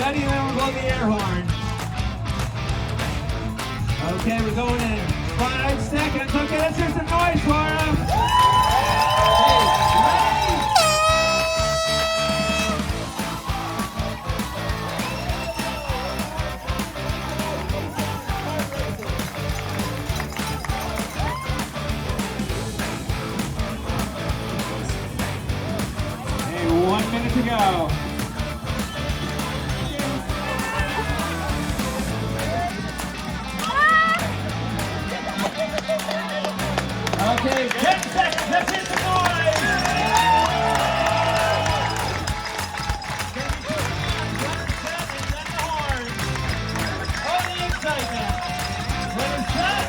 ready, then we'll blow the air horn. Okay, we're going in 5 seconds. Okay, let's hear some noise for him. Hey, 1 minute to go. Okay, 10 seconds, let's hit the noise! That's the horn. Oh, the excitement. When it's set.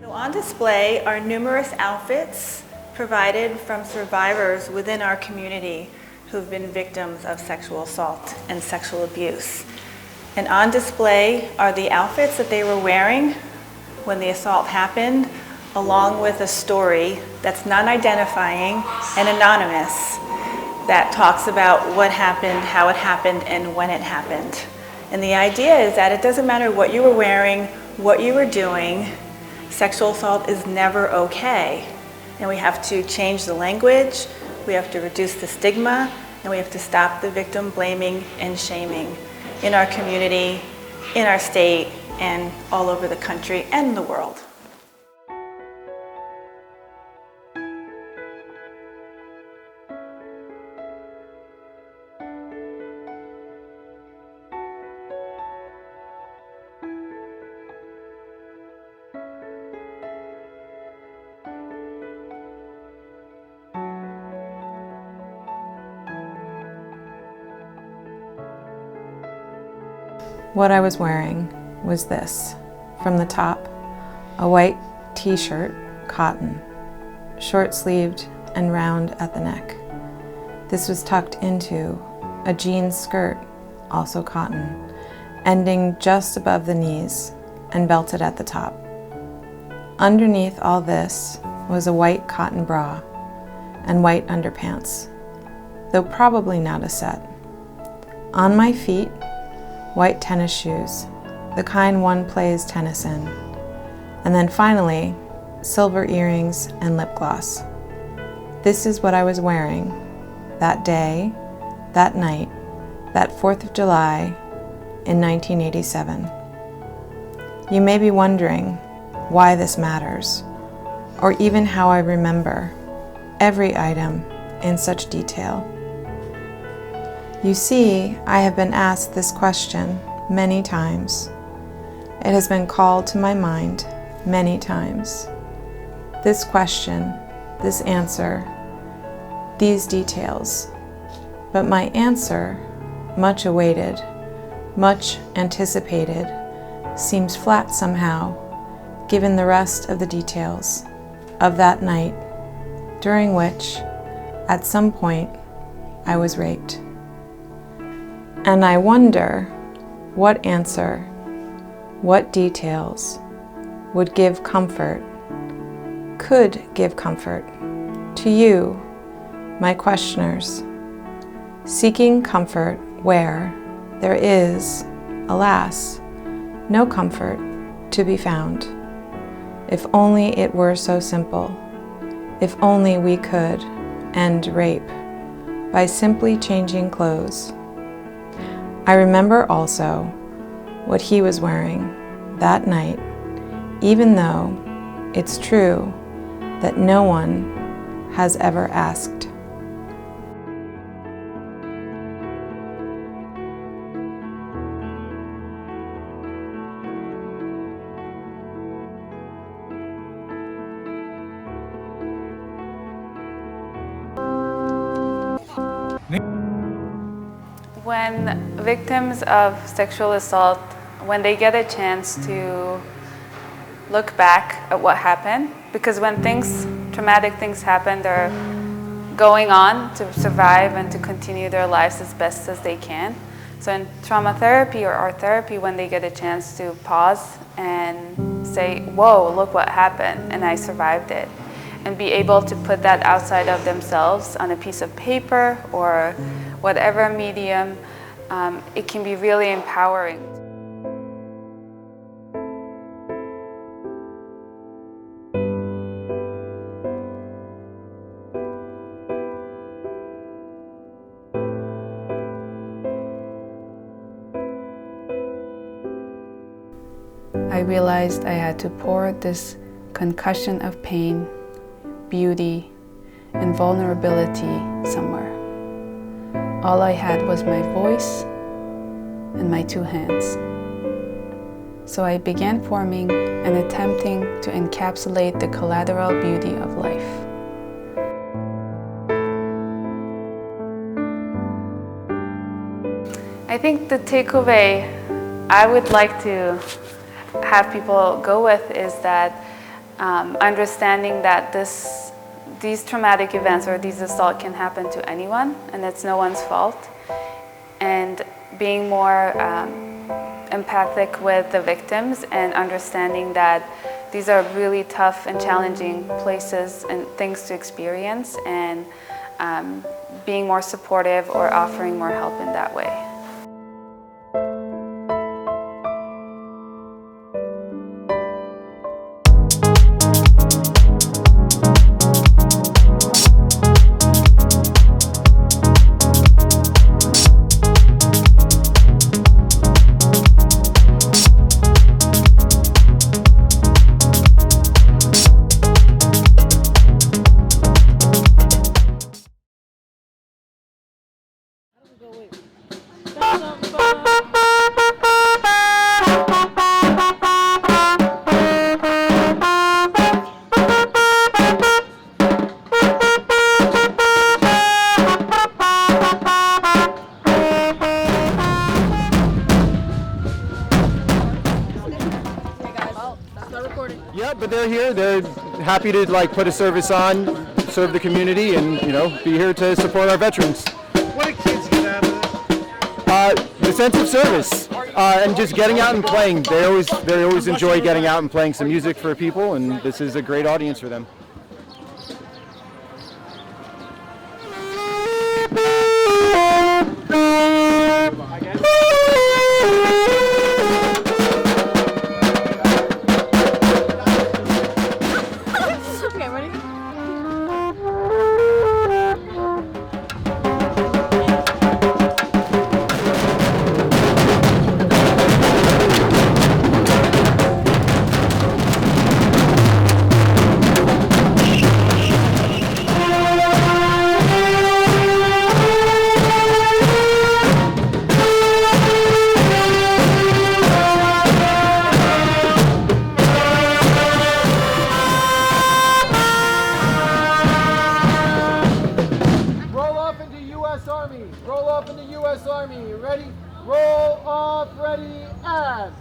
So on display are numerous outfits provided from survivors within our community who've been victims of sexual assault and sexual abuse. And on display are the outfits that they were wearing when the assault happened, along with a story that's non-identifying and anonymous that talks about what happened, how it happened, and when it happened. And the idea is that it doesn't matter what you were wearing, what you were doing, sexual assault is never okay. And we have to change the language, we have to reduce the stigma, and we have to stop the victim blaming and shaming in our community, in our state, and all over the country and the world. What I was wearing was this. From the top, a white t-shirt, cotton, short-sleeved and round at the neck. This was tucked into a jean skirt, also cotton, ending just above the knees and belted at the top. Underneath all this was a white cotton bra and white underpants, though probably not a set. On my feet, white tennis shoes, the kind one plays tennis in, and then finally, silver earrings and lip gloss. This is what I was wearing that day, that night, that 4th of July in 1987. You may be wondering why this matters, or even how I remember every item in such detail. You see, I have been asked this question many times. It has been called to my mind many times. This question, this answer, these details. But my answer, much awaited, much anticipated, seems flat somehow, given the rest of the details of that night, during which, at some point, I was raped. And I wonder what answer, what details would give comfort, could give comfort To you, my questioners, seeking comfort where there is, alas, no comfort to be found. If only it were so simple, if only we could end rape by simply changing clothes. I remember also what he was wearing that night, even though it's true that no one has ever asked. When victims of sexual assault, when they get a chance to look back at what happened, because when traumatic things happen, they're going on to survive and to continue their lives as best as they can. So in trauma therapy or art therapy, when they get a chance to pause and say, whoa, look what happened, and I survived it, and be able to put that outside of themselves on a piece of paper or whatever medium, it can be really empowering. I realized I had to pour this concussion of pain, beauty, and vulnerability somewhere. All I had was my voice and my two hands. So I began forming and attempting to encapsulate the collateral beauty of life. I think the takeaway I would like to have people go with is that understanding that these traumatic events or these assault can happen to anyone, and it's no one's fault, and being more empathic with the victims and understanding that these are really tough and challenging places and things to experience, and being more supportive or offering more help in that way. Yeah, but they're here. They're happy to put a service on, serve the community, and be here to support our veterans. What do kids get out of this? The sense of service and just getting out and playing. They always enjoy getting out and playing some music for people, and this is a great audience for them. Roll off in the U.S. Army. Ready? Roll off, ready, and...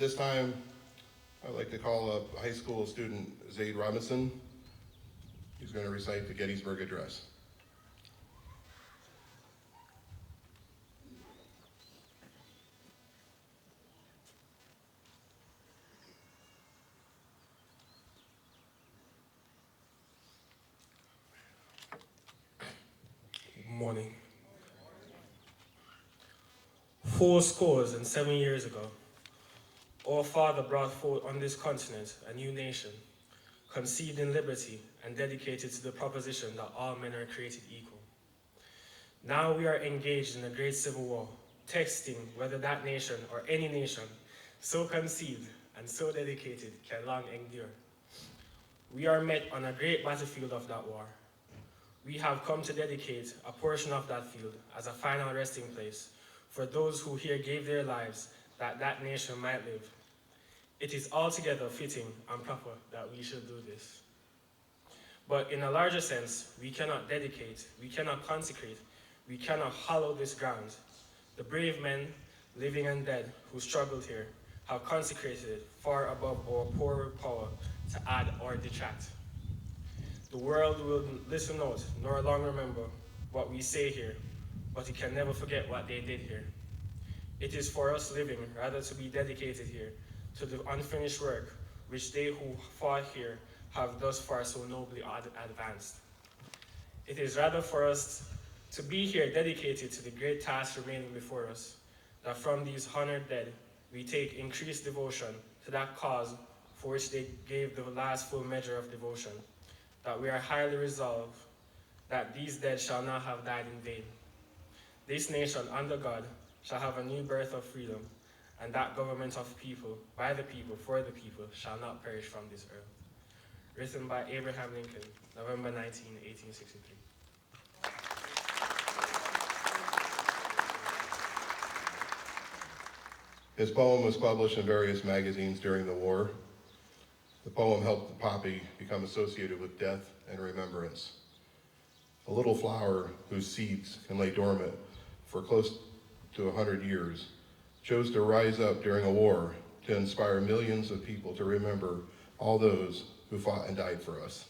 this time, I'd like to call up high school student Zaid Robinson. He's going to recite the Gettysburg Address. Good morning. 77 years ago, our Father brought forth on this continent a new nation, conceived in liberty and dedicated to the proposition that all men are created equal. Now we are engaged in a great civil war, testing whether that nation or any nation so conceived and so dedicated can long endure. We are met on a great battlefield of that war. We have come to dedicate a portion of that field as a final resting place for those who here gave their lives that that nation might live. It is altogether fitting and proper that we should do this. But in a larger sense, we cannot dedicate, we cannot consecrate, we cannot hallow this ground. The brave men, living and dead, who struggled here, have consecrated it far above our poor power to add or detract. The world will listen not, nor long remember what we say here, but it can never forget what they did here. It is for us living rather to be dedicated here to the unfinished work which they who fought here have thus far so nobly advanced. It is rather for us to be here dedicated to the great task remaining before us, that from these honored dead we take increased devotion to that cause for which they gave the last full measure of devotion, that we are highly resolved that these dead shall not have died in vain. This nation under God shall have a new birth of freedom, and that government of people, by the people, for the people, shall not perish from this earth. Written by Abraham Lincoln, November 19, 1863. His poem was published in various magazines during the war. The poem helped the poppy become associated with death and remembrance. A little flower whose seeds can lay dormant for close to 100 years chose to rise up during a war to inspire millions of people to remember all those who fought and died for us.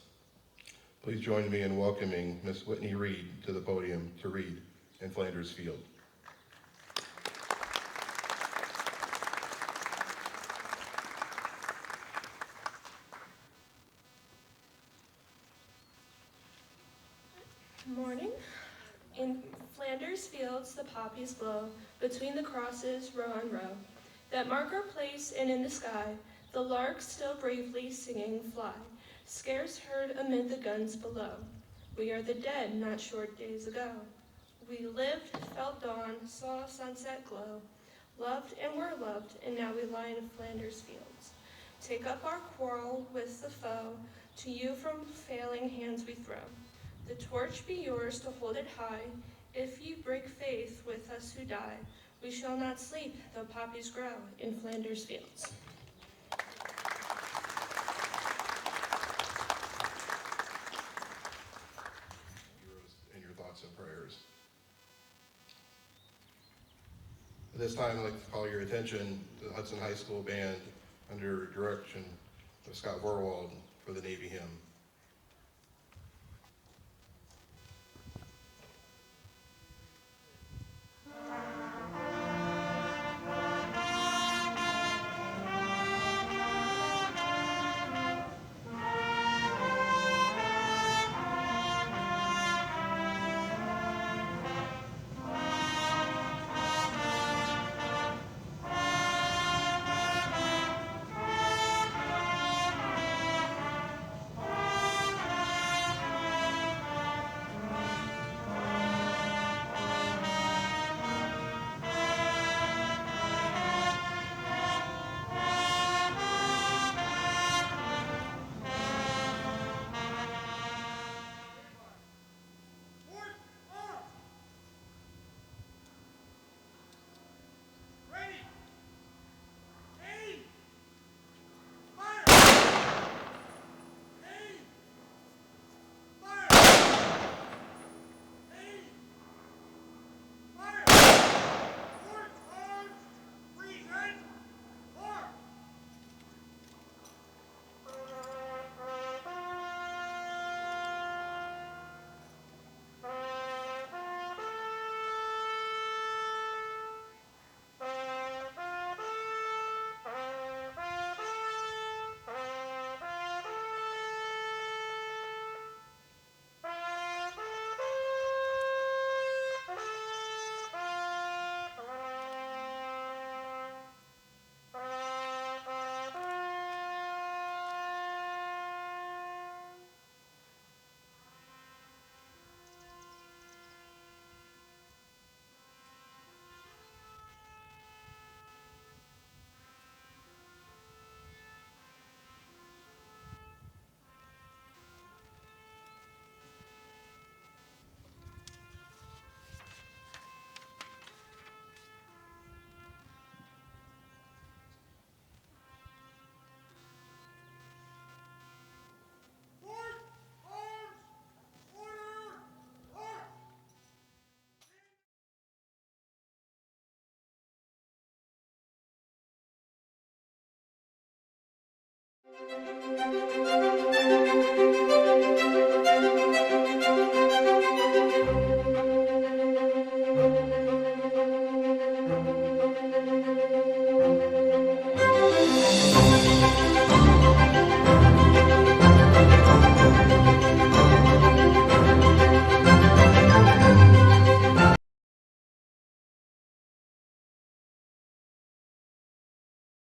Please join me in welcoming Miss Whitney Reed to the podium to read In Flanders Field. Morning. In Flanders fields the poppies blow, between the crosses row on row, that mark our place, and in the sky the larks still bravely singing fly, scarce heard amid the guns below. We are the dead not short days ago. We lived, felt dawn, saw sunset glow, loved and were loved, and now we lie in Flanders fields. Take up our quarrel with the foe, to you from failing hands we throw. The torch be yours to hold it high. If you break faith with us who die, we shall not sleep though poppies grow in Flanders fields. And your thoughts and prayers. At this time, I'd like to call your attention to the Hudson High School Band under direction of Scott Vorwald for the Navy Hymn. Thank you.